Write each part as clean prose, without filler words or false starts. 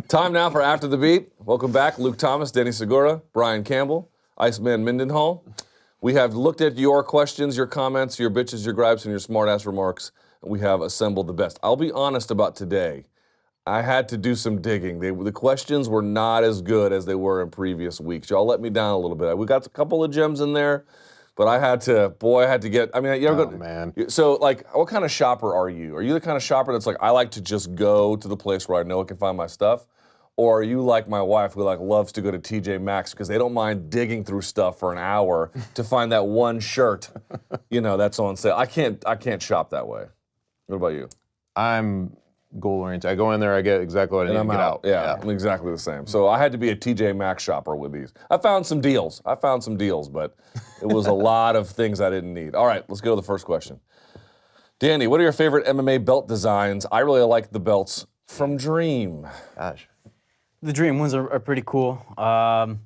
Time now for After the Beat. Welcome back, Luke Thomas, Denny Segura, Brian Campbell, Iceman Mendenhall. We have looked at your questions, your comments, your bitches, your gripes, and your smart-ass remarks. We have assembled the best. I'll be honest about today. I had to do some digging. The questions were not as good as they were in previous weeks. Y'all let me down a little bit. We got a couple of gems in there, but I had to get, I mean, you ever go, man. So, like, what kind of shopper are you? Are you the kind of shopper that's like, I like to just go to the place where I know I can find my stuff? Or are you like my wife who like loves to go to TJ Maxx because they don't mind digging through stuff for an hour to find that one shirt, that's on sale. I can't shop that way. What about you? I'm goal-oriented. I go in there, I get exactly what I need to get out. Yeah, I'm exactly the same. So I had to be a TJ Maxx shopper with these. I found some deals, but it was a lot of things I didn't need. All right, let's go to the first question. Danny, what are your favorite MMA belt designs? I really like the belts from Dream. Gosh. The Dream ones are pretty cool. The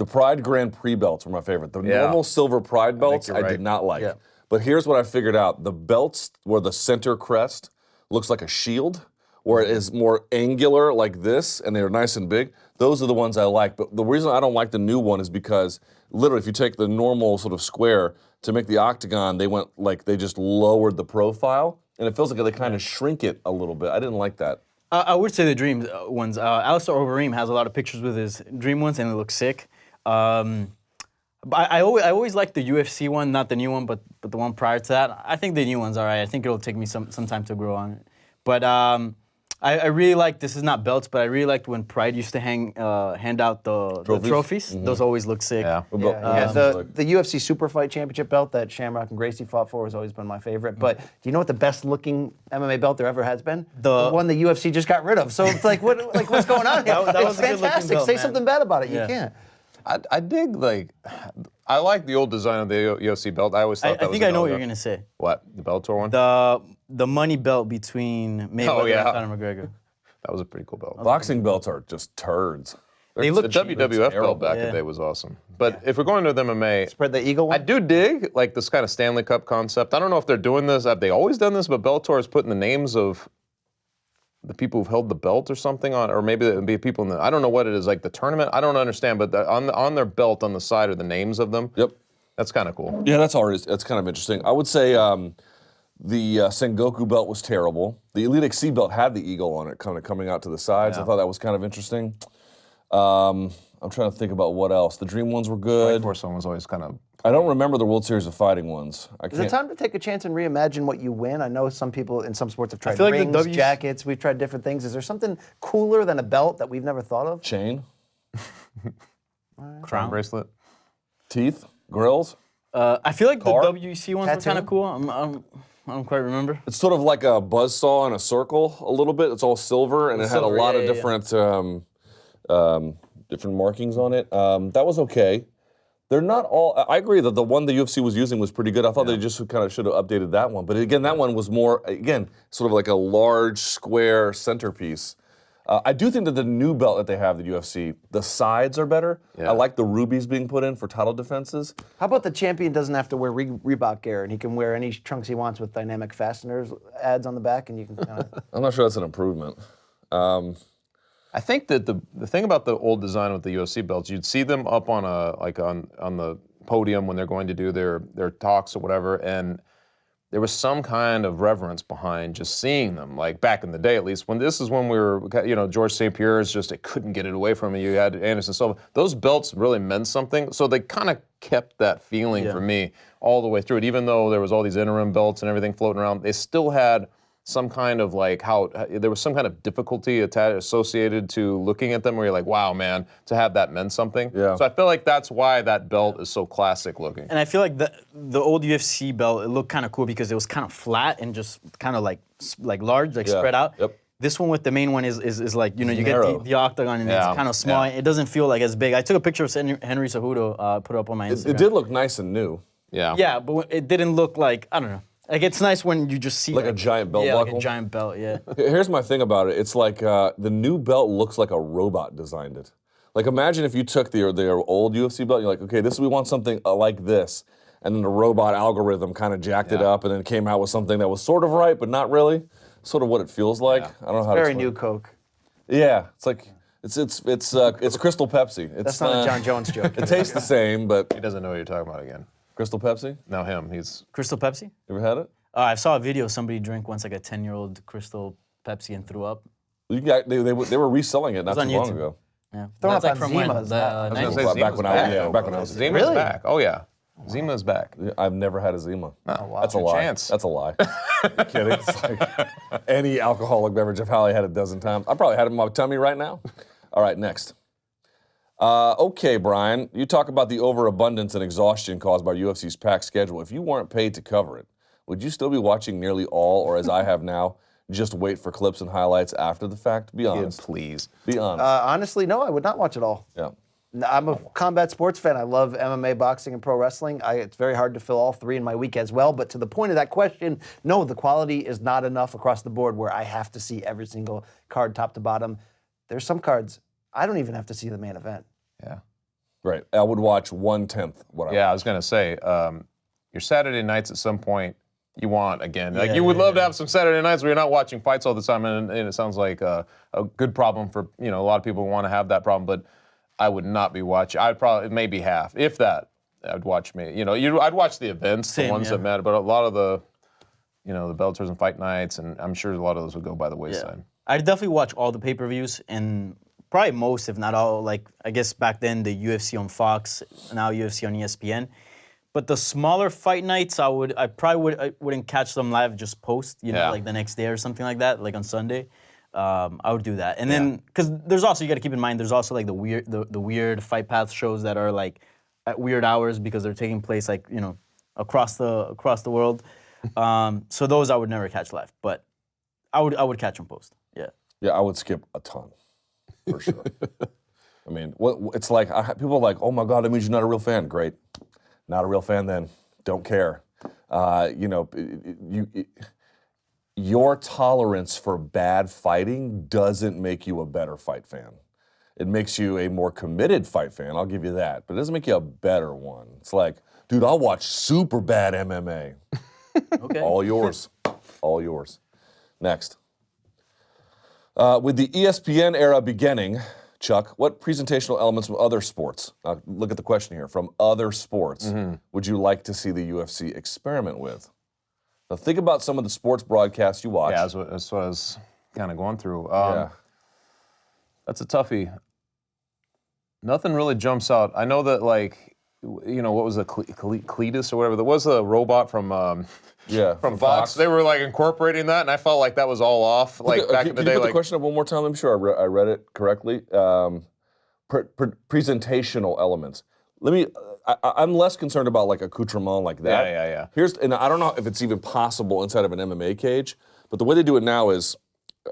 Pride Grand Prix belts were my favorite. The normal silver Pride belts I did not like. Yeah. But here's what I figured out. The belts where the center crest looks like a shield, where it is more angular like this, and they're nice and big, those are the ones I like. But the reason I don't like the new one is because literally if you take the normal sort of square to make the octagon, they just lowered the profile, and it feels like they kind of shrink it a little bit. I didn't like that. I would say the Dream ones. Alistair Overeem has a lot of pictures with his Dream ones, and they look sick. But I always like the UFC one, not the new one, but the one prior to that. I think the new one's all right. I think it'll take me some time to grow on it. But I really like, this is not belts, but I really liked when Pride used to hand out the trophies. Mm-hmm. Those always look sick. Yeah. The UFC Super Fight Championship belt that Shamrock and Gracie fought for has always been my favorite. But do you know what the best looking MMA belt there ever has been? The one the UFC just got rid of. So it's like, what's going on here? That it's was a good-looking fantastic. belt, Say man. something bad about it. You can't. I dig, I like the old design of the UFC belt. I always thought that was I think I know what you're going to say. What? The Bellator one? The money belt between Mayweather and Conor McGregor. That was a pretty cool belt. Boxing belts are just turds. They look the cheap. WWF belt back in the day was awesome. But if we're going to the MMA, Spread the eagle one? I do dig this kind of Stanley Cup concept. I don't know if they're doing this. Have they always done this? But Bellator is putting the names of the people who've held the belt or something on, or maybe it would be people in the, I don't know what it is, like the tournament. I don't understand, but on their belt on the side are the names of them. Yep. That's kind of cool. Yeah, that's kind of interesting. I would say the Sengoku belt was terrible. The Elite XC belt had the eagle on it kind of coming out to the sides. Yeah. I thought that was kind of interesting. I'm trying to think about what else. The Dream ones were good. Force one was always kind of. I don't remember the World Series of Fighting ones. Is it time to take a chance and reimagine what you win? I know some people in some sports have tried feel like rings, the W's jackets. We've tried different things. Is there something cooler than a belt that we've never thought of? Chain, Crown bracelet. teeth, grills. I feel like Car? the WC ones were Tattoo? kind of cool. I don't quite remember. It's sort of like a buzzsaw in a circle a little bit. It's all silver, and it had a Silver, lot of yeah. different markings on it. That was okay. They're not all. I agree that the one the UFC was using was pretty good. I thought they just kind of should have updated that one. But again, that one was more, sort of like a large square centerpiece. I do think that the new belt that they have, the UFC, the sides are better. Yeah. I like the rubies being put in for title defenses. How about the champion doesn't have to wear Reebok gear and he can wear any trunks he wants with dynamic fasteners ads on the back and you can kind of... I'm not sure that's an improvement. I think that the thing about the old design with the UFC belts, you'd see them up on on the podium when they're going to do their talks or whatever, and there was some kind of reverence behind just seeing them, like back in the day at least. When we were, George St. Pierre's it couldn't get it away from you. You had Anderson Silva. Those belts really meant something, so they kind of kept that feeling for me all the way through it. Even though there was all these interim belts and everything floating around, they still had some kind of there was some kind of difficulty associated to looking at them where you're like, wow, man, to have that meant something. Yeah. So I feel like that's why that belt is so classic looking. And I feel like the old UFC belt, it looked kind of cool because it was kind of flat and just kind of like large, spread out. Yep. This one with the main one is like, you narrow. get the octagon and it's kind of small. Yeah. It doesn't feel like as big. I took a picture of Henry Cejudo, put it up on my Instagram. It did look nice and new. Yeah. Yeah, but it didn't look like, I don't know. Like, it's nice when you just see Like a giant belt buckle? buckle? Like a giant belt, yeah. Here's my thing about it. It's like the new belt looks like a robot designed it. Like, imagine if you took their old UFC belt and you're like, okay, we want something like this. And then the robot algorithm kind of jacked it up and then came out with something that was sort of right, but not really. sort of what it feels like. I don't know how to Very explain new it. Coke. Yeah, it's like it's Crystal Pepsi. That's not a John Jones joke. It tastes the same, but He doesn't know what you're talking about again. Crystal Pepsi. No, him. He's Crystal Pepsi? You ever had it? I saw a video somebody drank once like a 10-year-old Crystal Pepsi and threw up. You got they were reselling it not was too on long YouTube. ago. Yeah. Throwing That's up like on from when? Zima's The, not- I was gonna 90s? say Back Zima's when I- back. yeah, back when I was- Zima's Really? back. Oh yeah, Zima's back. I've never had a Zima. Oh, wow. That's a Good lie. chance. That's a lie. You're kidding? It's like any alcoholic beverage I've probably had a dozen times. I probably had it in my tummy right now. All right, next. Okay, Brian, you talk about the overabundance and exhaustion caused by UFC's packed schedule. If you weren't paid to cover it, would you still be watching nearly all, or as I have now, just wait for clips and highlights after the fact? Be honest. Please. Be honest. Honestly, no, I would not watch it all. Yeah. I'm a combat sports fan. I love MMA, boxing, and pro wrestling. It's very hard to fill all three in my week as well. But to the point of that question, no, the quality is not enough across the board where I have to see every single card top to bottom. There's some cards I don't even have to see the main event. Yeah. Right. I would watch 1/10 what I Yeah, I was gonna say, your Saturday nights at some point, you want again. Like you would love to have some Saturday nights where you're not watching fights all the time, and it sounds like a good problem for a lot of people who want to have that problem. But I would not be watching. I'd probably maybe half, if that. I'd watch me. I'd watch the events, the ones that matter. But a lot of the, the Bellators and Fight Nights, and I'm sure a lot of those would go by the wayside. I'd definitely watch all the pay-per-views and probably most, if not all. Like I guess back then the UFC on Fox, now UFC on ESPN. But the smaller fight nights, I probably wouldn't catch them live, just post, like the next day or something like that, like on Sunday. I would do that, and then because there's also you got to keep in mind there's also like the weird fight path shows that are like at weird hours because they're taking place like across the world. So those I would never catch live, but I would catch them post. Yeah. Yeah, I would skip a ton, for sure. I mean, it's like people are like, "Oh my God, that means you're not a real fan." Great, not a real fan then. Don't care. Your tolerance for bad fighting doesn't make you a better fight fan. It makes you a more committed fight fan. I'll give you that, but it doesn't make you a better one. It's like, dude, I'll watch super bad MMA. Okay. All yours. All yours. Next. With the ESPN era beginning, Chuck, what presentational elements from other sports, look at the question here, from other sports, would you like to see the UFC experiment with? Now think about some of the sports broadcasts you watch. Yeah, that's what I was kind of going through. Yeah. That's a toughie. Nothing really jumps out. I know that what was the Cletus or whatever? There was a robot from from Fox. They were like incorporating that, and I felt like that was all off. Like back in the day. Can you put the question up one more time? I'm sure I read it correctly. Presentational elements. I'm less concerned about like accoutrement like that. Yeah. And I don't know if it's even possible inside of an MMA cage, but the way they do it now is,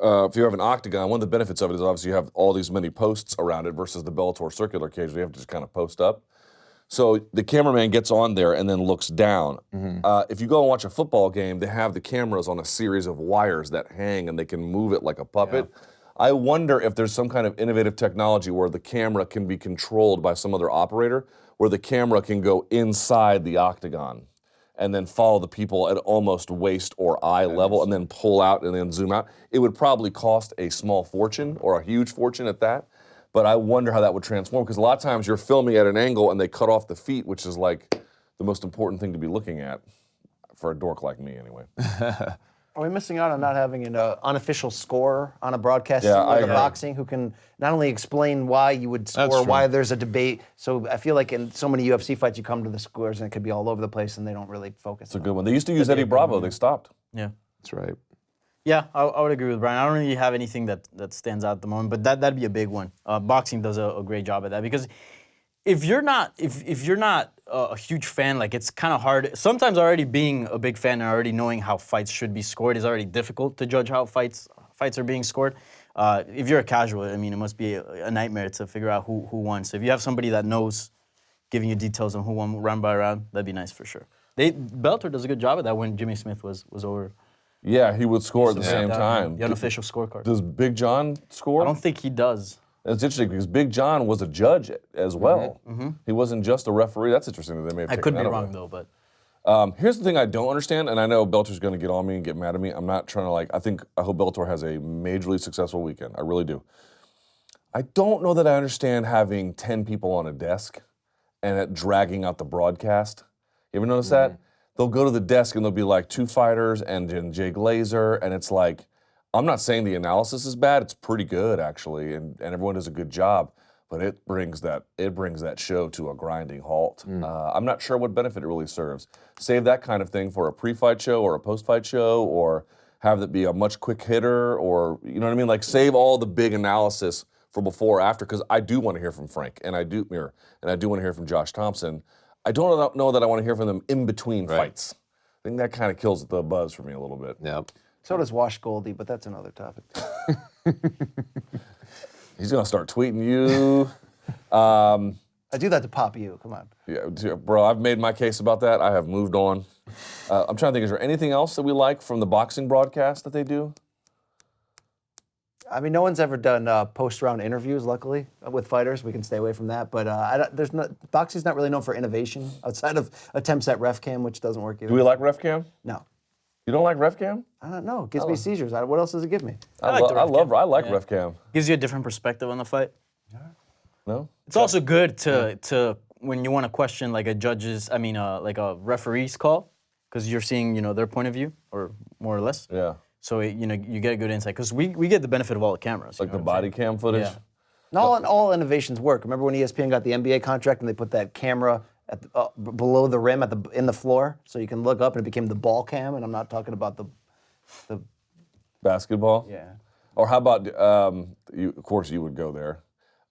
if you have an octagon, one of the benefits of it is obviously you have all these many posts around it versus the Bellator circular cage where you have to just kind of post up. So the cameraman gets on there and then looks down. If you go and watch a football game, they have the cameras on a series of wires that hang and they can move it like a puppet. Yeah. I wonder if there's some kind of innovative technology where the camera can be controlled by some other operator, where the camera can go inside the octagon and then follow the people at almost waist or eye level and then pull out and then zoom out. It would probably cost a small fortune or a huge fortune at that. But I wonder how that would transform, because a lot of times you're filming at an angle and they cut off the feet, which is like the most important thing to be looking at, for a dork like me anyway. Are we missing out on not having an unofficial score on a broadcast Yeah, like I agree. boxing, who can not only explain why you would score, why there's a debate? So I feel like in so many UFC fights, you come to the scores and it could be all over the place and they don't really focus. It's a good one. They used to use Eddie Bravo. They stopped. Yeah. That's right. Yeah, I would agree with Brian. I don't really have anything that stands out at the moment, but that'd be a big one. Boxing does a great job at that, because if you're not a huge fan, like it's kind of hard. Sometimes already being a big fan and already knowing how fights should be scored is already difficult to judge how fights are being scored. If you're a casual, I mean, it must be a nightmare to figure out who won. So if you have somebody that knows, giving you details on who won round by round, that'd be nice for sure. Bellator does a good job at that when Jimmy Smith was over. Yeah, he would score at the same time. The unofficial scorecard. Does Big John score? I don't think he does. It's interesting because Big John was a judge as well. He wasn't just a referee. That's interesting that they may have I taken could be that wrong away. though, but Here's the thing I don't understand, and I know Bellator's going to get on me and get mad at me. I'm not trying to I hope Bellator has a majorly successful weekend. I really do. I don't know that I understand having 10 people on a desk and it dragging out the broadcast. You ever notice that? They'll go to the desk and there'll be like 2 fighters and then Jay Glazer, and it's like, I'm not saying the analysis is bad. It's pretty good actually, and everyone does a good job. But it brings that show to a grinding halt. I'm not sure what benefit it really serves. Save that kind of thing for a pre-fight show or a post-fight show, or have it be a much quick hitter, or you know what I mean? Like save all the big analysis for before or after, because I do want to hear from Frank, and I do want to hear from Josh Thompson. I don't know that I want to hear from them in between fights. I think that kind of kills the buzz for me a little bit. Yep. So does Wash Goldie, but that's another topic. He's gonna start tweeting you. I do that to pop you. Come on. Yeah, bro, I've made my case about that. I have moved on. I'm trying to think, is there anything else that we like from the boxing broadcast that they do? I mean, no one's ever done post-round interviews, luckily, with fighters. We can stay away from that. But boxing's not really known for innovation outside of attempts at ref cam, which doesn't work either. Do we like ref cam? No. You don't like ref cam? I don't know. It gives me seizures. What else does it give me? I like ref cam. Gives you a different perspective on the fight. No? It's also good to when you want to question like a referee's call, because you're seeing their point of view, or more or less. Yeah. So you get a good insight, because we get the benefit of all the cameras. Like the body cam footage? Yeah. Not all innovations work. Remember when ESPN got the NBA contract and they put that camera at below the rim in the floor, so you can look up, and it became the ball cam. And I'm not talking about the basketball. Yeah. Or how about of course you would go there.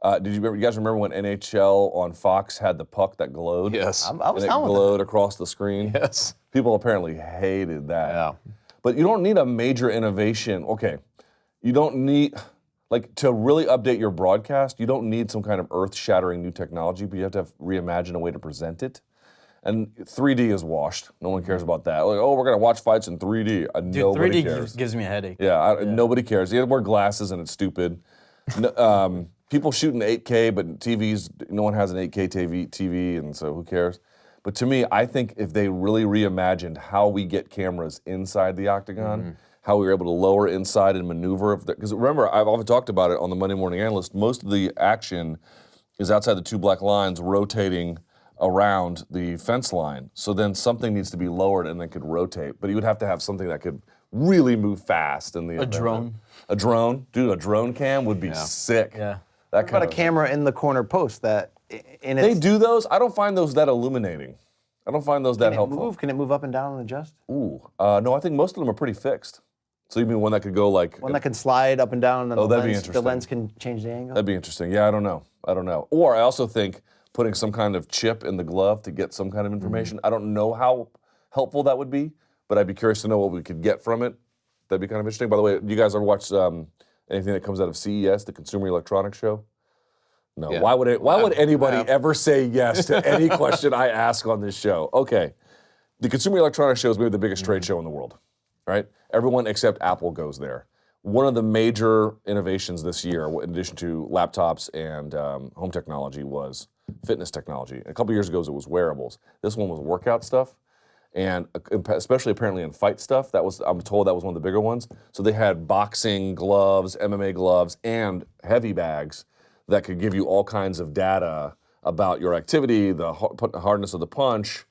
You guys remember when NHL on Fox had the puck that glowed? Yes. I was and it down with glowed across the screen? Yes. People apparently hated that. Yeah. But you don't need a major innovation. Okay. You don't need, to really update your broadcast, you don't need some kind of earth-shattering new technology, but you have to reimagine a way to present it. And 3D is washed. No one cares about that. Like, we're going to watch fights in 3D. Dude, Nobody 3D cares. gives me a headache. Yeah, nobody cares. You have to wear glasses and it's stupid. People shoot in 8K, but TVs, no one has an 8K TV, and so who cares? But to me, I think if they really reimagined how we get cameras inside the octagon, how we were able to lower inside and maneuver, because remember, I've often talked about it on the Monday Morning Analyst, most of the action is outside the 2 black lines rotating around the fence line. So then something needs to be lowered and then could rotate. But you would have to have something that could really move fast in the event. Drone. A drone? Dude, a drone cam would be sick. Yeah. What about a camera in the corner post that in They do those? I don't find those that illuminating. I don't find those that helpful. Can it move up and down and adjust? Ooh. No, I think most of them are pretty fixed. So you mean one that could go like... One that can slide up and down, and that'd be interesting. the lens can change the angle? That'd be interesting. Yeah, I don't know. Or I also think putting some kind of chip in the glove to get some kind of information. I don't know how helpful that would be, but I'd be curious to know what we could get from it. That'd be kind of interesting. By the way, do you guys ever watch anything that comes out of CES, the Consumer Electronics Show? No. Yeah. Why would anybody ever say yes to any question I ask on this show? Okay. The Consumer Electronics Show is maybe the biggest trade show in the world, right? Everyone except Apple goes there. One of the major innovations this year, in addition to laptops and home technology, was fitness technology. A couple years ago, it was wearables. This one was workout stuff, and especially apparently in fight stuff. I'm told that was one of the bigger ones. So they had boxing gloves, MMA gloves, and heavy bags that could give you all kinds of data about your activity, the hardness of the punch,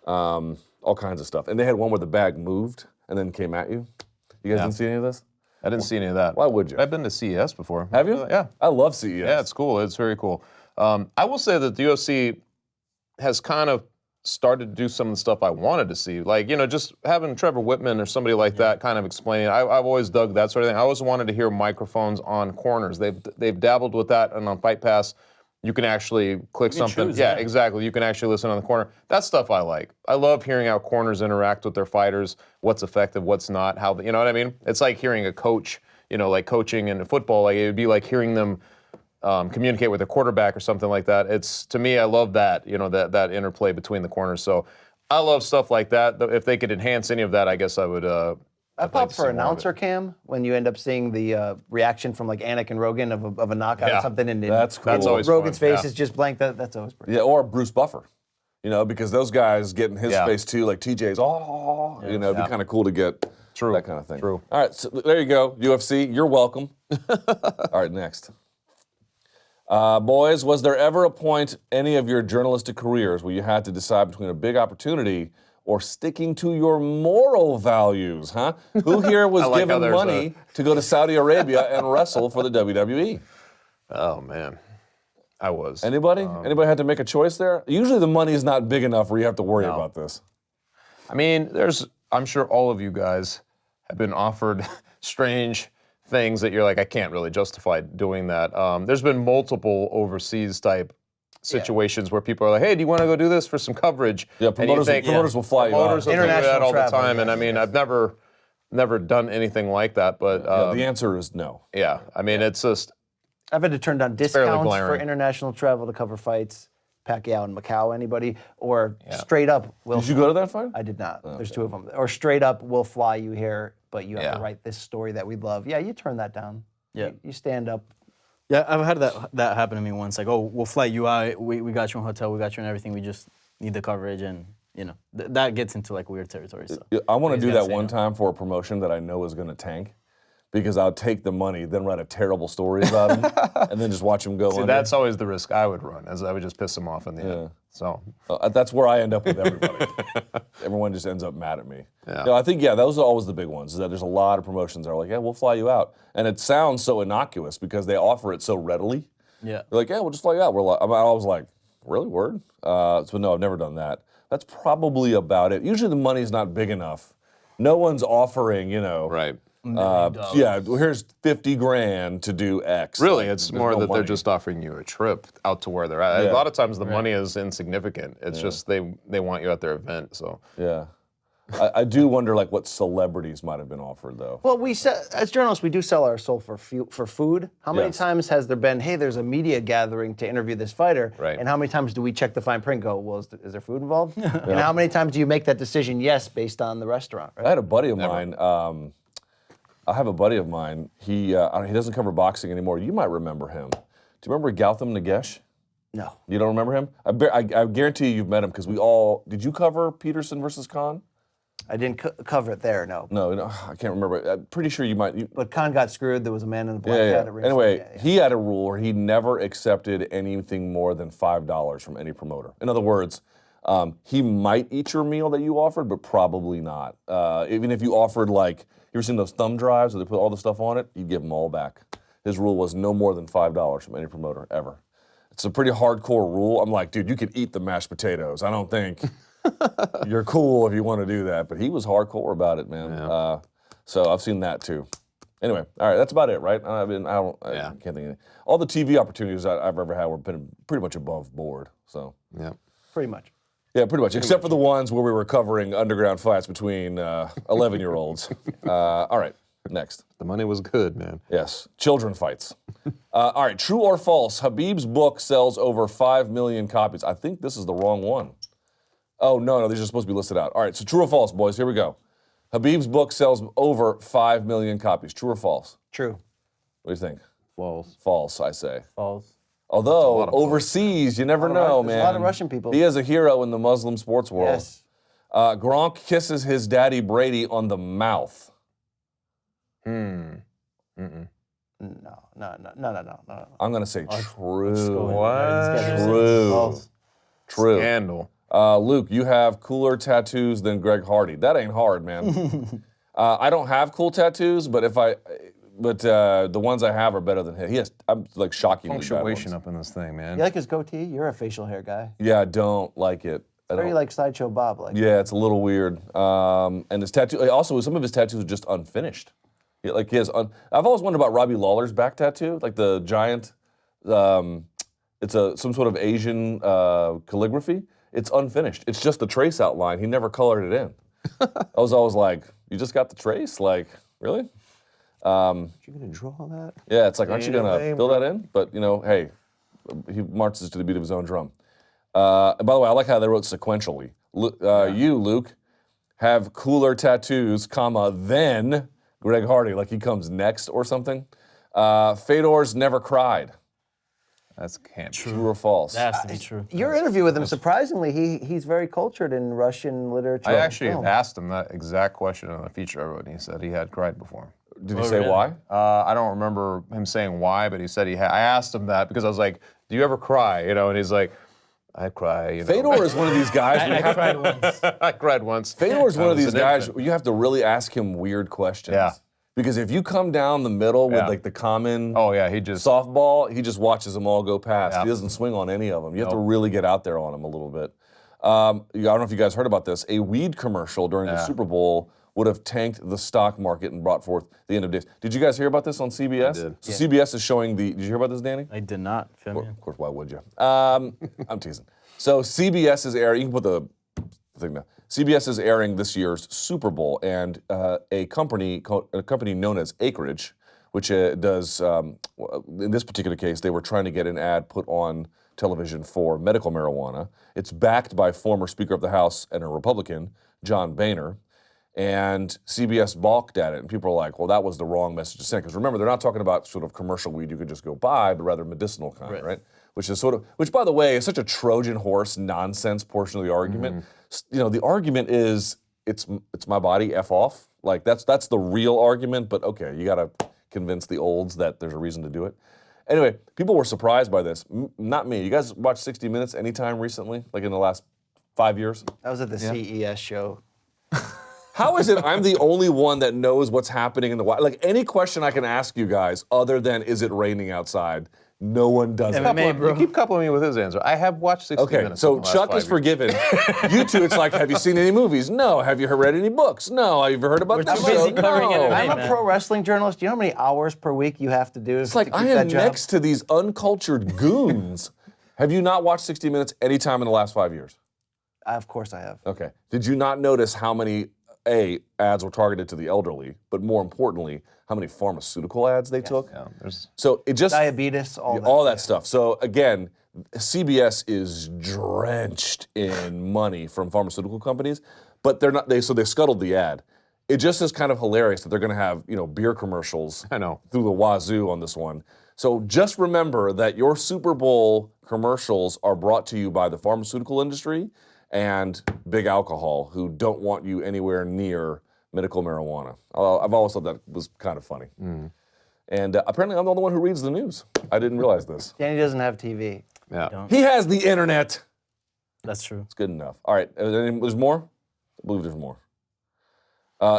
all kinds of stuff. And they had one where the bag moved and then came at you. You guys didn't see any of this? I didn't see any of that. Why would you? I've been to CES before. Have you? Yeah. I love CES. Yeah, it's cool. It's very cool. I will say that the UFC has kind of started to do some of the stuff I wanted to see. Like, just having Trevor Whitman or somebody like that kind of explaining. I've always dug that sort of thing. I always wanted to hear microphones on corners. They've dabbled with that, and on Fight Pass, you can actually click something. choose, yeah, yeah. exactly. You can actually listen on the corner. That stuff I like. I love hearing how corners interact with their fighters, what's effective, what's not, how, you know what I mean? It's like hearing a coach, like coaching in football. Like, it would be like hearing them communicate with a quarterback or something like that. To me, I love that, that interplay between the corners. So I love stuff like that. If they could enhance any of that, I guess I would. I pop for announcer cam when you end up seeing the reaction from like Anik and Rogan of a knockout or something, and That's cool. That's always Rogan's fun, face is just blank. That's always pretty. Yeah, or Bruce Buffer. because those guys get in his face too, like TJ's, it'd be kind of cool to get that kind of thing. True. All right, so there you go, UFC, you're welcome. All right, next. Boys, was there ever a point any of your journalistic careers where you had to decide between a big opportunity or sticking to your moral values, huh? Who here was given money to go to Saudi Arabia and wrestle for the WWE? Oh, man. I was. Anybody? Anybody had to make a choice there? Usually the money is not big enough where you have to worry about this. I mean, I'm sure all of you guys have been offered strange things that you're like, I can't really justify doing that. There's been multiple overseas type situations where people are like, hey, do you want to go do this for some coverage? Yeah, promoters will fly you out. Promoters will do that all the time, and I mean, yes. I've never done anything like that, but... the answer is no. Yeah, I mean, it's just... I've had to turn down discounts for international travel to cover fights, Pacquiao in Macau, anybody, or straight up... Did you go to that fight? I did not. There's two of them. Or straight up, we'll fly you here, but you have to write this story that we love. Yeah, you turn that down. Yeah. You stand up. Yeah, I've had that happen to me once. Like, oh, we'll fly you out. We got you in hotel. We got you in everything. We just need the coverage, and that gets into like weird territory. So I want to do that one time for a promotion that I know is going to tank, because I'll take the money, then write a terrible story about him, and then just watch him go. See, that's always the risk I would run, as I would just piss him off in the end. So that's where I end up with everybody. Everyone just ends up mad at me. Yeah. I think those are always the big ones. Is that there's a lot of promotions that are like, yeah, we'll fly you out, and it sounds so innocuous because they offer it so readily. Yeah. They're like, yeah, we'll just fly you out. I was like, really, word? So no, I've never done that. That's probably about it. Usually the money's not big enough. No one's offering, Right. Here's 50 grand to do X. Really, Like, it's more that they're just offering you a trip out to where they're at. Yeah. A lot of times the money is insignificant. It's just they want you at their event. So yeah, I do wonder like what celebrities might have been offered though. Well, as journalists, we do sell our soul for food. How many times has there been, hey, there's a media gathering to interview this fighter, Right. and how many times do we check the fine print and go, well, is there food involved? And how many times do you make that decision, yes, based on the restaurant? Right? I had a buddy of mine. I have a buddy of mine. He doesn't cover boxing anymore. You might remember him. Do you remember Gautam Nagesh? No. You don't remember him? I guarantee you've met him because did you cover Peterson versus Khan? I didn't cover it there, no. No, I can't remember. I'm pretty sure you might. But Khan got screwed. There was a man in the black hat at ringside. Anyway, he had a rule where he never accepted anything more than $5 from any promoter. In other words, he might eat your meal that you offered, but probably not. Even if you offered like, you ever seen those thumb drives where they put all the stuff on it? You'd give them all back. His rule was no more than $5 from any promoter ever. It's a pretty hardcore rule. I'm like, dude, you could eat the mashed potatoes. I don't think you're cool if you want to do that. But he was hardcore about it, man. Yeah. So I've seen that too. Anyway, all right, that's about it, right? I can't think of anything. All the TV opportunities I've ever had were pretty much above board. So yeah, Pretty much. Yeah, pretty much, except for the ones where we were covering underground fights between 11-year-olds. All right, next. the money was good, man. Yes, children fights. All right, true or false, Habib's book sells over 5 million copies. I think this is the wrong one. Oh, no, these are supposed to be listed out. All right, so true or false, boys, here we go. Habib's book sells over 5 million copies. True or false? True. What do you think? False. False, I say. False. Although, overseas, you never know, man. There's a lot of Russian people. He is a hero in the Muslim sports world. Yes. Gronk kisses his daddy Brady on the mouth. No. I'm going to say true. What? True. False. True. Scandal. Luke, you have cooler tattoos than Greg Hardy. That ain't hard, man. I don't have cool tattoos, but the ones I have are better than his. I'm like shockingly bad Punctuation ones. up in this thing, man. You like his goatee? You're a facial hair guy. Yeah, I don't like it. Very like Sideshow Bob. Yeah, it's a little weird. And his tattoo, also some of his tattoos are just unfinished. Like he has, I've always wondered about Robbie Lawler's back tattoo, like the giant. It's some sort of Asian calligraphy. It's unfinished. It's just the trace outline. He never colored it in. I was always like, you just got the trace? Like, really? You gonna draw that? Yeah, it's like, aren't you gonna fill that in? But hey, he marches to the beat of his own drum. By the way, I like how they wrote sequentially. You, Luke, have cooler tattoos, then Greg Hardy, like he comes next or something. Fedor's never cried. That can't be True or false? That has to be true. Your interview with him, surprisingly, he's very cultured in Russian literature. I and actually film. asked him that exact question on a feature I wrote, and he said he had cried before. Did he say why? I don't remember him saying why, but he said he had. I asked him that because I was like, "Do you ever cry?" You know, and he's like, "I cry." You know? Fedor is one of these guys. I cried once. I cried once. Fedor is one of I was these an guys. infant. You have to really ask him weird questions. Yeah. Because if you come down the middle with Yeah. like the common Oh yeah, he just. softball, he just watches them all go past. Yeah. He doesn't swing on any of them. You have to really get out there on him a little bit. I don't know if you guys heard about this. A weed commercial during the Super Bowl would have tanked the stock market and brought forth the end of days. Did you guys hear about this on CBS? I did. So CBS is showing the. Did you hear about this, Danny? I did not. Of course, why would you? I'm teasing. So CBS is airing. You can put the thing down. CBS is airing this year's Super Bowl, and a company known as Acreage, which does in this particular case, they were trying to get an ad put on television for medical marijuana. It's backed by former Speaker of the House and a Republican, John Boehner. And CBS balked at it, and people are like, well, that was the wrong message to send. Because remember, they're not talking about sort of commercial weed you could just go buy, but rather medicinal kind, right? Which, by the way, is such a Trojan horse nonsense portion of the argument. You know, the argument is, it's my body, F off. Like, that's the real argument, but okay, you gotta convince the olds that there's a reason to do it. Anyway, people were surprised by this. Not me. You guys watched 60 Minutes anytime recently, like in the last 5 years? That was at the CES show. How is it I'm the only one that knows what's happening in the wild? Like, any question I can ask you guys other than, is it raining outside? No one does it. MMA, bro. You keep coupling me with his answer. I have watched 60 Okay, Minutes. so in the last Chuck 5 is years. forgiven. You two, it's like, have you seen any movies? No. Have you read any books? No. Have you heard about We're this too show? busy covering No. MMA. I'm a man. pro wrestling journalist. Do you know how many hours per week you have to do It's like, to keep I that am job? next to these uncultured goons. Have you not watched 60 Minutes any time in the last 5 years? Of course I have. Okay. Did you not notice how many, ads were targeted to the elderly, but more importantly, how many pharmaceutical ads they took? Yeah, there's So it just... Diabetes, all that stuff. So again, CBS is drenched in money from pharmaceutical companies, but they're not. They scuttled the ad. It just is kind of hilarious that they're going to have beer commercials. I know. Through the wazoo on this one. So just remember that your Super Bowl commercials are brought to you by the pharmaceutical industry and big alcohol, who don't want you anywhere near medical marijuana. I've always thought that was kind of funny. And apparently I'm the only one who reads the news. I didn't realize this. Danny doesn't have TV. yeah. He has the internet. That's true. It's good enough. All right, there's more? I believe there's more.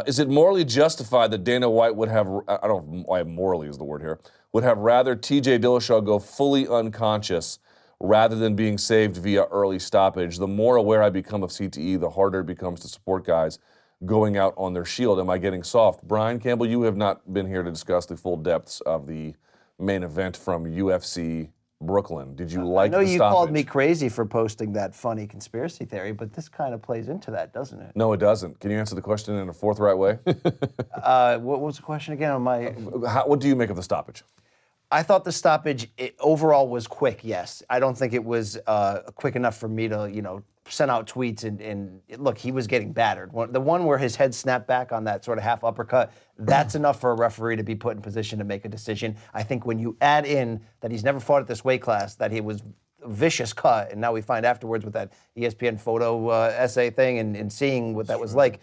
Is it morally justified that Dana White would have, I don't know why morally is the word here, would have rather TJ Dillashaw go fully unconscious rather than being saved via early stoppage? The more aware I become of CTE, the harder it becomes to support guys going out on their shield. Am I getting soft? Brian Campbell, you have not been here to discuss the full depths of the main event from UFC Brooklyn. Did you like the I know stoppage? you called me crazy for posting that funny conspiracy theory, but this kind of plays into that, doesn't it? No, it doesn't. Can you answer the question in a forthright way? What was the question again? What do you make of the stoppage? I thought the stoppage overall was quick, yes. I don't think it was quick enough for me to, send out tweets and look, he was getting battered. The one where his head snapped back on that sort of half uppercut, that's enough for a referee to be put in position to make a decision. I think when you add in that he's never fought at this weight class, that he was a vicious cut, and now we find afterwards with that ESPN photo essay thing and seeing what that was like,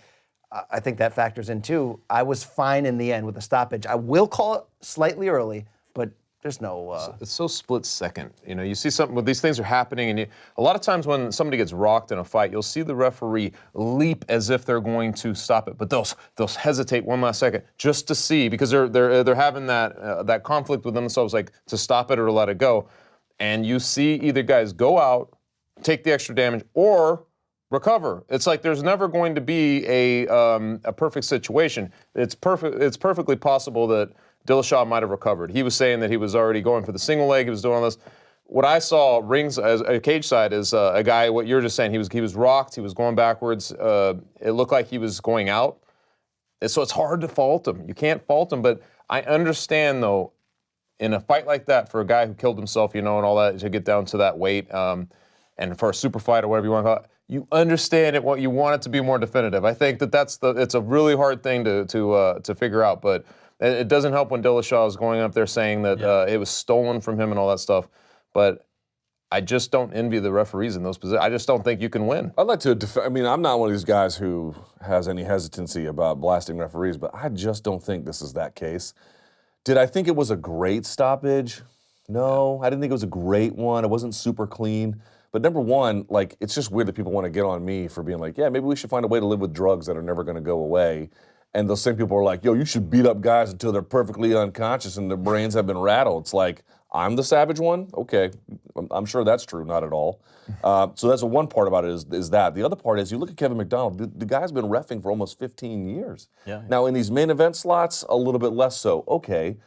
I think that factors in too. I was fine in the end with the stoppage. I will call it slightly early, but there's no... It's so split second. You see something, when these things are happening, and a lot of times when somebody gets rocked in a fight, you'll see the referee leap as if they're going to stop it, but they'll hesitate one last second just to see, because they're having that conflict with themselves, like to stop it or to let it go. And you see either guys go out, take the extra damage, or recover. It's like there's never going to be a perfect situation. It's perfectly possible that Dillashaw might have recovered. He was saying that he was already going for the single leg. He was doing all this. What I saw rings as a cage side is a guy. What you're just saying. He was rocked. He was going backwards. It looked like he was going out. And so it's hard to fault him. You can't fault him. But I understand though, in a fight like that, for a guy who killed himself, and all that, to get down to that weight, and for a super fight or whatever you want to call it, you understand it. What you want it to be more definitive. I think it's a really hard thing to figure out, but. It doesn't help when Dillashaw is going up there saying that it was stolen from him and all that stuff. but I just don't envy the referees in those positions. I just don't think you can win. I'd like to I mean, I'm not one of these guys who has any hesitancy about blasting referees, but I just don't think this is that case. Did I think it was a great stoppage? No, I didn't think it was a great one. It wasn't super clean. But number one, like, it's just weird that people want to get on me for being like, yeah, maybe we should find a way to live with drugs that are never going to go away. And those same people are like, yo, you should beat up guys until they're perfectly unconscious and their brains have been rattled. It's like, I'm the savage one? Okay, I'm sure that's true, not at all. So that's the one part about it is that. The other part is you look at Kevin McDonald, the guy's been reffing for almost 15 years. Yeah. Now in these main event slots, a little bit less so, okay.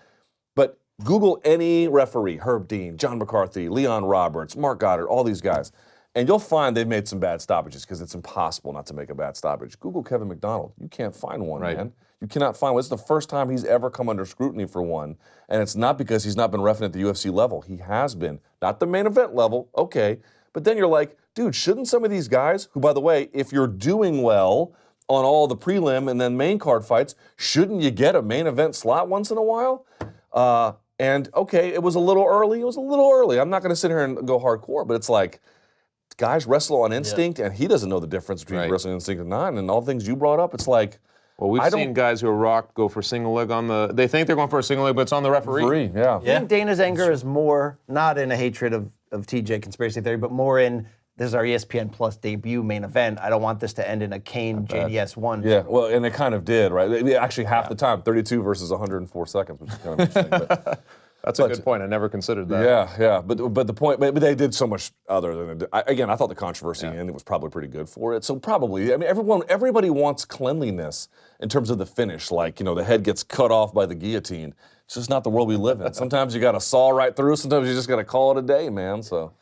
But Google any referee, Herb Dean, John McCarthy, Leon Roberts, Mark Goddard, all these guys, and you'll find they've made some bad stoppages because it's impossible not to make a bad stoppage. Google Kevin McDonald. You can't find one, Right. man. You cannot find one. It's the first time he's ever come under scrutiny for one, and it's not because he's not been reffing at the UFC level. He has been. Not the main event level, okay, but then you're like, dude, shouldn't some of these guys, who, by the way, if you're doing well on all the prelim and then main card fights, shouldn't you get a main event slot once in a while? And okay, it was a little early. It was a little early. I'm not going to sit here and go hardcore, but it's like guys wrestle on instinct, and he doesn't know the difference between Right. wrestling instinct and not. And all the things you brought up, it's like, Well, we've seen guys who are rocked go for single leg on the. They think they're going for a single leg, but it's on the referee. yeah. I think Dana's anger is more not in a hatred of TJ conspiracy theory, but more in this is our ESPN Plus debut main event. I don't want this to end in a Kane JDS 1. Yeah, well, and it kind of did, right? Actually, half the time, 32 versus 104 seconds, which is kind of interesting. But, That's a good point. I never considered that. yeah. But the point, but they did so much other than it. Again, I thought the controversy in it was probably pretty good for it. So probably, I mean, everybody wants cleanliness in terms of the finish. Like, you know, the head gets cut off by the guillotine. It's just not the world we live in. Sometimes you got to saw right through. Sometimes you just got to call it a day, man. So,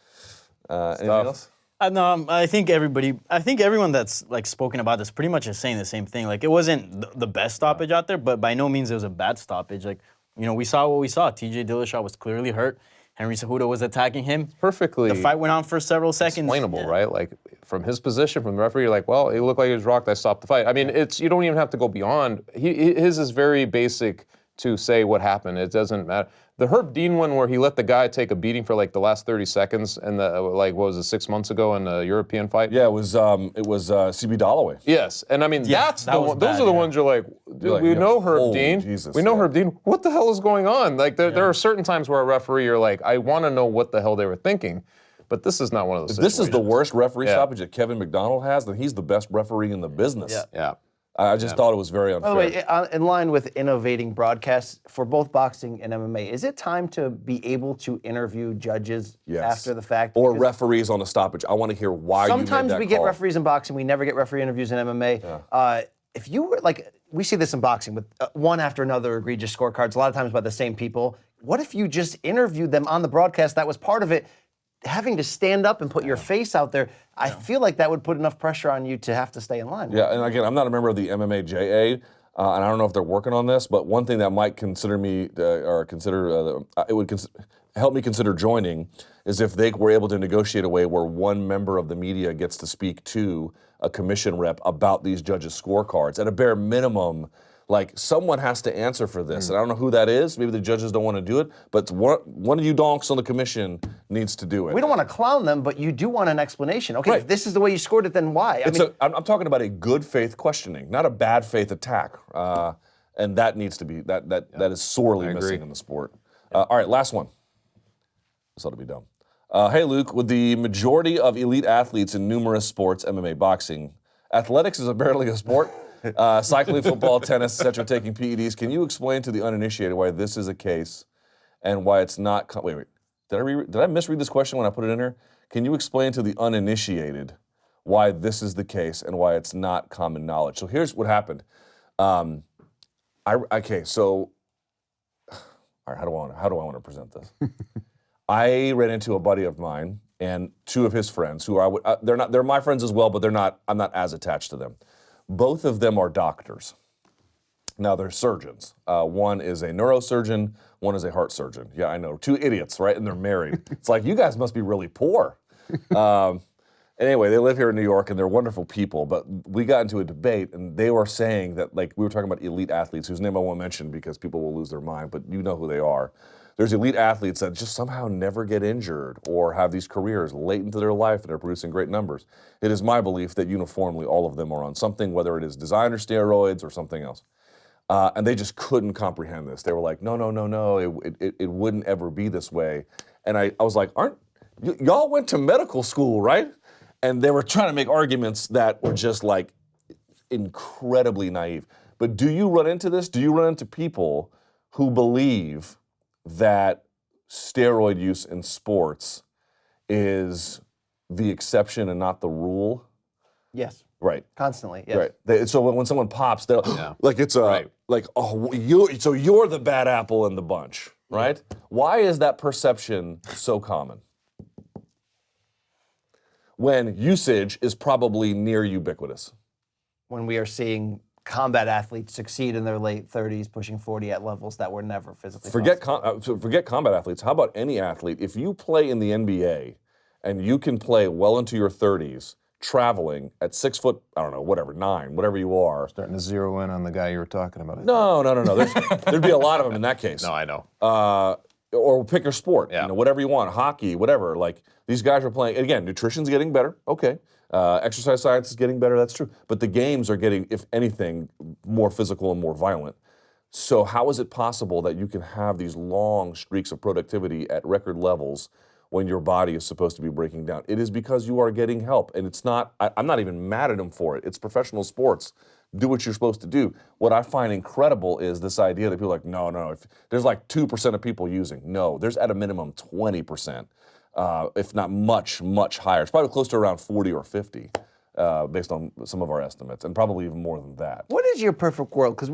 anything else? No, I think everyone that's like spoken about this pretty much is saying the same thing. Like, it wasn't the best stoppage out there, but by no means it was a bad stoppage. Like, you know, we saw what we saw. TJ Dillashaw was clearly hurt. Henry Cejudo was attacking him. Perfectly. The fight went on for several seconds. Explainable, right? Like from his position, from the referee, you're like, well, it looked like he was rocked. I stopped the fight. I mean, you don't even have to go beyond. His is very basic to say what happened. It doesn't matter. The Herb Dean one where he let the guy take a beating for like the last 30 seconds and what was it, 6 months ago in the European fight? Yeah, it was CB Dalloway. Yes, and I mean that's that the was one, bad, those are the ones you're like, dude, we know Herb holy Dean. Jesus, we know yeah. Herb Dean. What the hell is going on? Like there are certain times where a referee you're like, I want to know what the hell they were thinking, but this is not one of those. If this is the worst referee Yeah. stoppage that Kevin McDonald has, then he's the best referee in the business. Yeah. Yeah. I just thought it was very unfair. By the way, in line with innovating broadcasts for both boxing and MMA, is it time to be able to interview judges Yes. after the fact? Or Because referees on a stoppage. I want to hear why you made sometimes that we get call. referees in boxing, we never get referee interviews in MMA. If you were like, we see this in boxing with one after another egregious scorecards, a lot of times by the same people. What if you just interviewed them on the broadcast? That was part of it. Having to stand up and put your face out there, I feel like that would put enough pressure on you to have to stay in line. Yeah, and again, I'm not a member of the MMAJA, and I don't know if they're working on this, but one thing that might help me consider joining is if they were able to negotiate a way where one member of the media gets to speak to a commission rep about these judges' scorecards. At a bare minimum, like, someone has to answer for this. And I don't know who that is. Maybe the judges don't want to do it, but one of you donks on the commission needs to do it. We don't want to clown them, but you do want an explanation. Okay, Right. if this is the way you scored it, then why? I'm talking about a good faith questioning, not a bad faith attack. And that needs to be, that is sorely missing in the sport. All right, last one. This ought to be dumb. Hey, Luke, with the majority of elite athletes in numerous sports, MMA, boxing, athletics is barely a sport. Cycling, football, tennis, etc., taking PEDs. Can you explain to the uninitiated why this is a case and why it's not? Wait. Did I misread this question when I put it in here? Can you explain to the uninitiated why this is the case and why it's not common knowledge? So here's what happened. All right, how do I want to present this? I ran into a buddy of mine and two of his friends who they're my friends as well, but I'm not as attached to them. Both of them are doctors. Now they're surgeons. One is a neurosurgeon, one is a heart surgeon. Yeah, I know, two idiots, right? And they're married. It's like, you guys must be really poor. Anyway, they live here in New York and they're wonderful people, but we got into a debate and they were saying that, like, we were talking about elite athletes whose name I won't mention because people will lose their mind, but you know who they are. there's elite athletes that just somehow never get injured or have these careers late into their life and they're producing great numbers. It is my belief that uniformly all of them are on something, whether it is designer steroids or something else. And they just couldn't comprehend this. They were like, no, it wouldn't ever be this way. And I was like, y'all went to medical school, right? And they were trying to make arguments that were just like incredibly naive. But do you run into this? Do you run into people who believe that steroid use in sports is the exception and not the rule? Yes. Right. Constantly. Yes. Right. So when someone pops, they're like it's like, oh, you're the bad apple in the bunch, right? Why is that perception so common? When usage is probably near ubiquitous. When we are seeing combat athletes succeed in their late 30s, pushing 40 at levels that were never physically possible. Forget combat athletes. How about any athlete? If you play in the NBA and you can play well into your 30s, traveling at 6 foot, I don't know, whatever, 9, whatever you are. Starting to zero in on the guy you were talking about. No. There'd be a lot of them in that case. No, I know. Or pick your sport, whatever you want, hockey, whatever. Like these guys are playing. Again, nutrition's getting better. Okay. Exercise science is getting better. That's true. But the games are getting, if anything, more physical and more violent. So how is it possible that you can have these long streaks of productivity at record levels when your body is supposed to be breaking down? It is because you are getting help. And it's not, I'm not even mad at them for it. It's professional sports. Do what you're supposed to do. What I find incredible is this idea that people are like, no, if there's like 2% of people using. No, there's at a minimum 20%, if not much, much higher. It's probably close to around 40 or 50. Based on some of our estimates, and probably even more than that. What is your perfect world? Because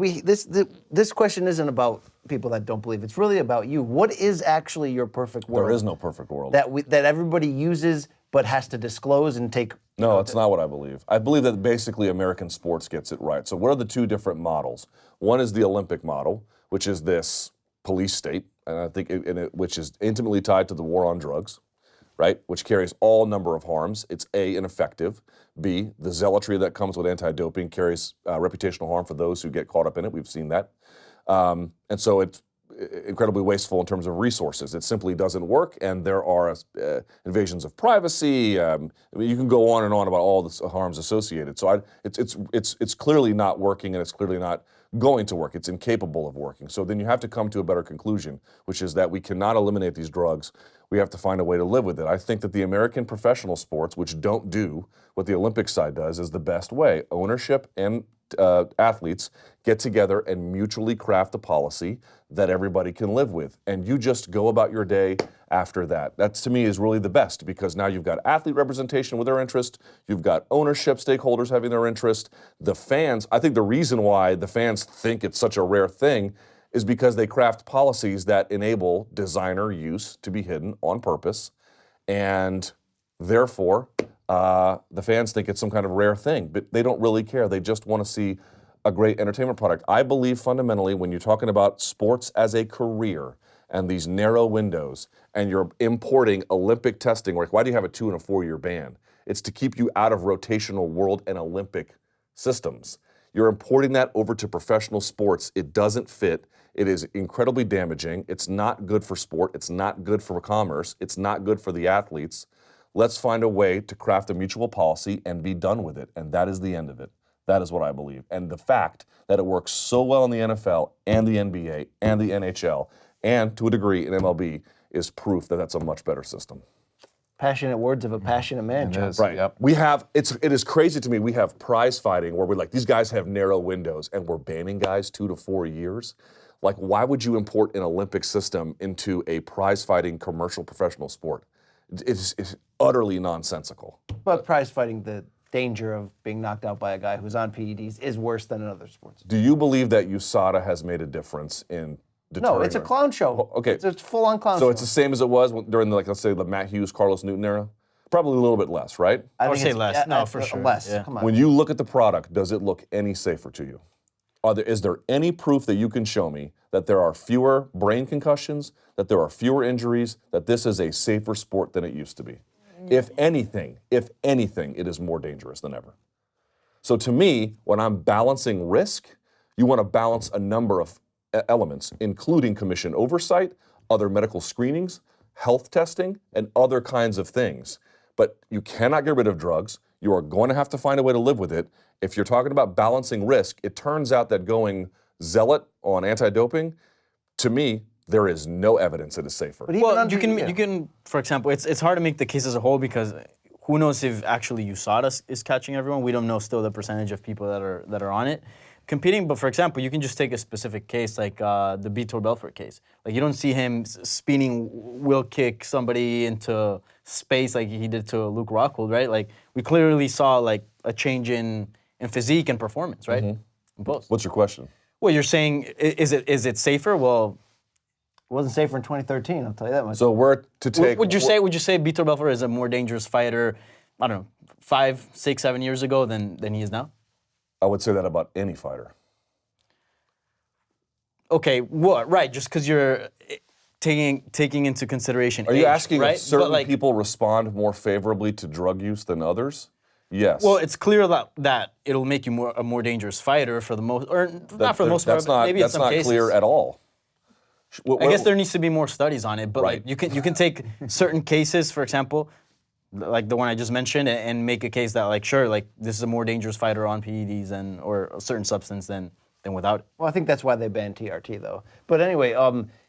this question isn't about people that don't believe. It's really about you. What is actually your perfect world? There is no perfect world. That everybody uses but has to disclose and take. No, it's not what I believe. I believe that basically American sports gets it right. So what are the two different models? One is the Olympic model, which is this police state, and I think which is intimately tied to the war on drugs, right? Which carries all number of harms. It's A, ineffective. B, the zealotry that comes with anti-doping carries reputational harm for those who get caught up in it. We've seen that. And so it's incredibly wasteful in terms of resources. It simply doesn't work, and there are invasions of privacy. I mean, you can go on and on about all the harms associated. So it's clearly not working, and it's clearly not going to work. It's incapable of working. So then you have to come to a better conclusion, which is that we cannot eliminate these drugs. We have to find a way to live with it. I think that the American professional sports, which don't do what the Olympic side does, is the best way. Ownership and athletes get together and mutually craft a policy that everybody can live with. And you just go about your day after that. That, to me, is really the best, because now you've got athlete representation with their interest, you've got ownership stakeholders having their interest, the fans. I think the reason why the fans think it's such a rare thing is because they craft policies that enable designer use to be hidden on purpose, and therefore the fans think it's some kind of rare thing, but they don't really care. They just want to see a great entertainment product. I believe fundamentally when you're talking about sports as a career and these narrow windows, and you're importing Olympic testing, like why do you have a 2 and a 4 year ban? It's to keep you out of rotational world and Olympic systems. You're importing that over to professional sports. It doesn't fit. It is incredibly damaging. It's not good for sport. It's not good for commerce. It's not good for the athletes. Let's find a way to craft a mutual policy and be done with it. And that is the end of it. That is what I believe. And the fact that it works so well in the NFL and the NBA and the NHL and to a degree in MLB is proof that that's a much better system. Passionate words of a passionate man, John. Right. Yep. We have, it is crazy to me, we have prize fighting where we're like, these guys have narrow windows and we're banning guys 2 to 4 years. Like, why would you import an Olympic system into a prize fighting commercial professional sport? It's utterly nonsensical. But prize fighting, the danger of being knocked out by a guy who's on PEDs is worse than in other sports. Do you believe that USADA has made a difference in deterring? No, it's a clown show. Okay. It's a full-on clown show. So it's the same as it was during the, like, let's say the Matt Hughes, Carlos Newton era? Probably a little bit less, right? I would say less. No, for sure. Less. Yeah. Come on. When you look at the product, does it look any safer to you? Is there any proof that you can show me that there are fewer brain concussions, that there are fewer injuries, that this is a safer sport than it used to be? If anything, it is more dangerous than ever. So to me, when I'm balancing risk, you want to balance a number of elements, including commission oversight, other medical screenings, health testing, and other kinds of things. But you cannot get rid of drugs. You are going to have to find a way to live with it. If you're talking about balancing risk, it turns out that going zealot on anti-doping, to me, there is no evidence it is safer. Well, you can, for example, it's hard to make the case as a whole because who knows if actually USADA is catching everyone? We don't know still the percentage of people that are on it competing. But for example, you can just take a specific case like the Vitor Belfort case. Like you don't see him spinning wheel kick somebody into space like he did to Luke Rockhold, right? Like we clearly saw like a change in physique and performance, right? In both. What's your question? Well, you're saying is it safer? Well, It wasn't safer in 2013, I'll tell you that much. So we're to take. would you say Vitor Belfort is a more dangerous fighter? I don't know, 5, 6, 7 years ago than he is now? I would say that about any fighter. Okay, what? Right, just because you're taking into consideration. Are you asking right? if certain people respond more favorably to drug use than others? Yes. Well, it's clear that it'll make you a more dangerous fighter for the most, or not for the most part. That's not. Maybe That's in some not cases. clear at all. I guess there needs to be more studies on it, but Right. like you can take certain cases, for example, like the one I just mentioned, and make a case that like sure, like this is a more dangerous fighter on PEDs or a certain substance than without it. Well, I think that's why they banned TRT, though. But anyway,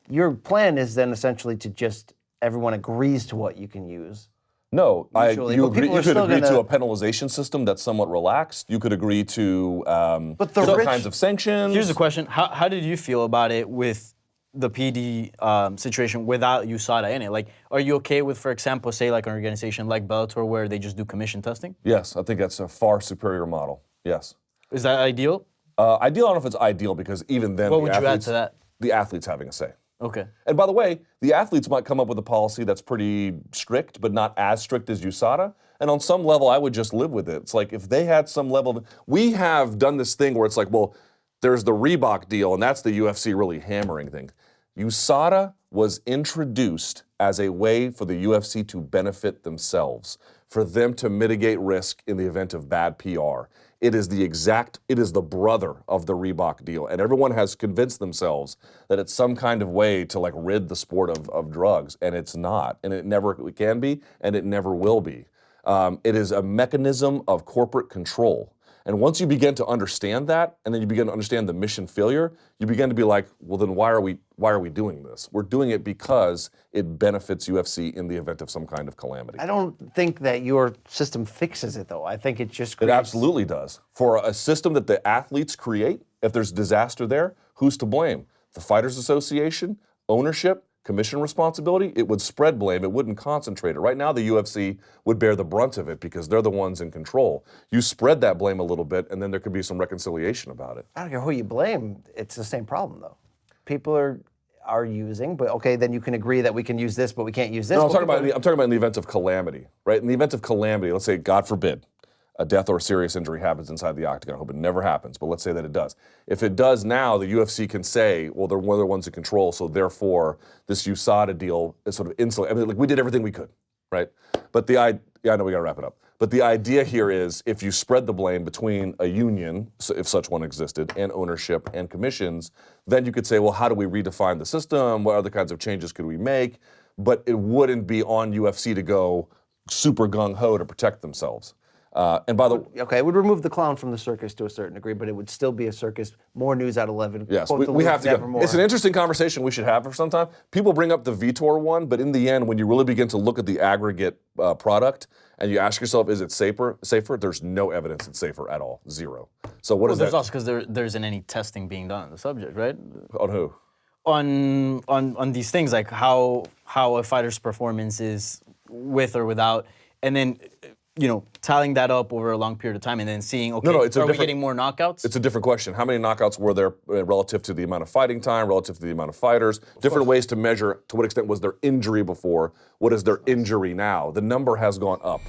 your plan is then essentially to just everyone agrees to what you can use. No, Mutually, you but people are could still agree to gonna- a penalization system that's somewhat relaxed. You could agree to But the different rich- kinds of sanctions. Here's the question: How did you feel about it with the PD situation without USADA in it? Like, are you okay with, for example, say like an organization like Bellator where they just do commission testing? Yes, I think that's a far superior model. Yes. Is that ideal? I don't know if it's ideal because even then, What would you add to that? The athlete's having a say. Okay. And by the way, the athletes might come up with a policy that's pretty strict, but not as strict as USADA. And on some level, I would just live with it. It's like if they had some level of, we have done this thing where it's like, well, there's the Reebok deal, and that's the UFC really hammering things. USADA was introduced as a way for the UFC to benefit themselves, for them to mitigate risk in the event of bad PR. It is the brother of the Reebok deal. And everyone has convinced themselves that it's some kind of way to like rid the sport of drugs. And it's not. And it never can be, and it never will be. It is a mechanism of corporate control. And once you begin to understand that, and then you begin to understand the mission failure, you begin to be like, well, then why are we doing this? We're doing it because it benefits UFC in the event of some kind of calamity. I don't think that your system fixes it, though. I think it just It creates... absolutely does. For a system that the athletes create, if there's disaster there, who's to blame? The Fighters Association, ownership, commission responsibility? It would spread blame. It wouldn't concentrate it. Right now, the UFC would bear the brunt of it because they're the ones in control. You spread that blame a little bit, and then there could be some reconciliation about it. I don't care who you blame. It's the same problem, though. People are using, but okay, then you can agree that we can use this, but we can't use this. No, I'm talking about in the event of calamity, right? In the event of calamity, let's say, God forbid, a death or a serious injury happens inside the octagon. I hope it never happens, but let's say that it does. If it does now, the UFC can say, well, they're one of the ones in control, so therefore this USADA deal is sort of insulated. I mean, like we did everything we could, right? But I know we got to wrap it up. But the idea here is if you spread the blame between a union, so if such one existed, and ownership and commissions, then you could say, well, how do we redefine the system? What other kinds of changes could we make? But it wouldn't be on UFC to go super gung-ho to protect themselves. And by the way, Okay, it would remove the clown from the circus to a certain degree, but it would still be a circus. More news at 11. yes, Quote the we Luke, have to go. nevermore. It's an interesting conversation we should have for some time. People bring up the Vitor one, but in the end, when you really begin to look at the aggregate product and you ask yourself, is it safer? There's no evidence it's safer at all. Zero. So what is There's that? also because there isn't any testing being done on the subject, right? On who? On these things like how a fighter's performance is with or without, and then tallying that up over a long period of time, and then seeing okay, No, it's a are we different- getting more knockouts? It's a different question. How many knockouts were there relative to the amount of fighting time, relative to the amount of fighters? Different ways to measure to what extent was there injury before, what is their injury now? The number has gone up.